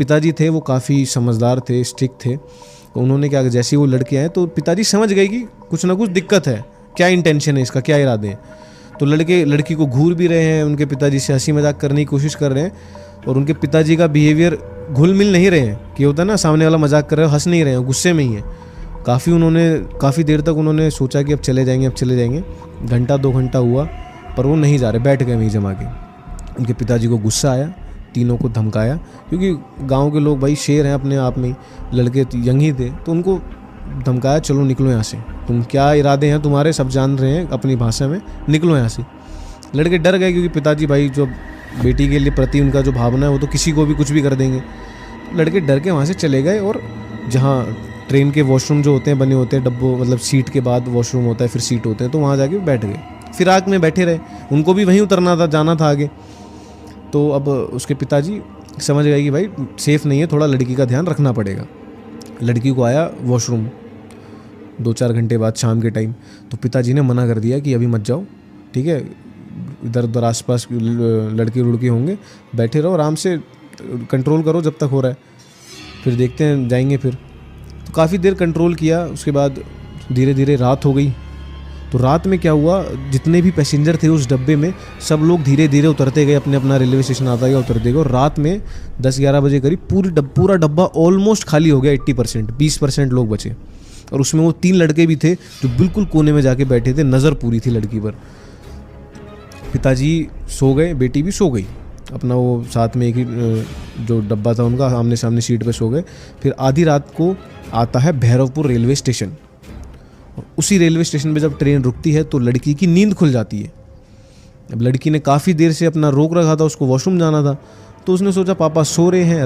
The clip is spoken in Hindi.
पिताजी थे वो काफ़ी समझदार थे, स्ट्रिक्ट थे। तो उन्होंने क्या, जैसे ही वो लड़के आए तो पिताजी समझ गए कि कुछ ना कुछ दिक्कत है, क्या इंटेंशन है इसका, क्या इरादे हैं। तो लड़की को घूर भी रहे हैं, उनके पिताजी से हंसी मजाक करने की कोशिश कर रहे हैं, और उनके पिताजी का बिहेवियर घुल मिल नहीं रहे हैं कि होता है ना, सामने वाला मजाक कर रहे हो, हंस नहीं रहे हैं, गुस्से में ही है। काफ़ी देर तक उन्होंने सोचा कि अब चले जाएंगे। घंटा 2 घंटा हुआ पर वो नहीं जा रहे, बैठ गए वहीं जमा के। उनके पिताजी को गुस्सा आया, तीनों को धमकाया, क्योंकि गांव के लोग भाई शेर हैं अपने आप में, लड़के यंग ही थे, तो उनको धमकाया, चलो निकलो यहाँ से, तुम क्या इरादे हैं तुम्हारे सब जान रहे हैं अपनी भाषा में, निकलो यहाँ से। लड़के डर गए, क्योंकि पिताजी भाई जो बेटी के लिए प्रति उनका जो भावना है वो तो किसी को भी कुछ भी कर देंगे। लड़के डर के वहाँ से चले गए, और जहाँ ट्रेन के वॉशरूम जो होते हैं बने होते हैं डब्बों, मतलब सीट के बाद वॉशरूम होता है, फिर सीट होते हैं, तो वहाँ जाके बैठ गए, फिराक में बैठे रहे। उनको भी वहीं उतरना था, जाना था आगे। तो अब उसके पिताजी समझ गए कि भाई सेफ़ नहीं है, थोड़ा लड़की का ध्यान रखना पड़ेगा। लड़की को आया वॉशरूम 2-4 घंटे बाद शाम के टाइम, तो पिताजी ने मना कर दिया कि अभी मत जाओ, ठीक है, इधर उधर आसपास लड़के लुड़के होंगे, बैठे रहो आराम से, कंट्रोल करो जब तक हो रहा है, फिर देखते हैं जाएंगे। फिर तो काफ़ी देर कंट्रोल किया, उसके बाद धीरे धीरे रात हो गई। तो रात में क्या हुआ, जितने भी पैसेंजर थे उस डब्बे में, सब लोग धीरे धीरे उतरते गए, अपने अपना रेलवे स्टेशन आता गया, उतरते गए, और रात में 10-11 बजे करीब पूरा डब्बा ऑलमोस्ट खाली हो गया, 80%, 20% लोग बचे। और उसमें वो 3 लड़के भी थे जो बिल्कुल कोने में जाके बैठे थे, नज़र पूरी थी लड़की पर। पिताजी सो गए, बेटी भी सो गई, अपना वो साथ में एक ही जो डब्बा था उनका, आमने सामने सीट पे सो गए। फिर आधी रात को आता है भैरवपुर रेलवे स्टेशन, और उसी रेलवे स्टेशन पे जब ट्रेन रुकती है तो लड़की की नींद खुल जाती है। अब लड़की ने काफ़ी देर से अपना रोक रखा था, उसको वॉशरूम जाना था, तो उसने सोचा पापा सो रहे हैं,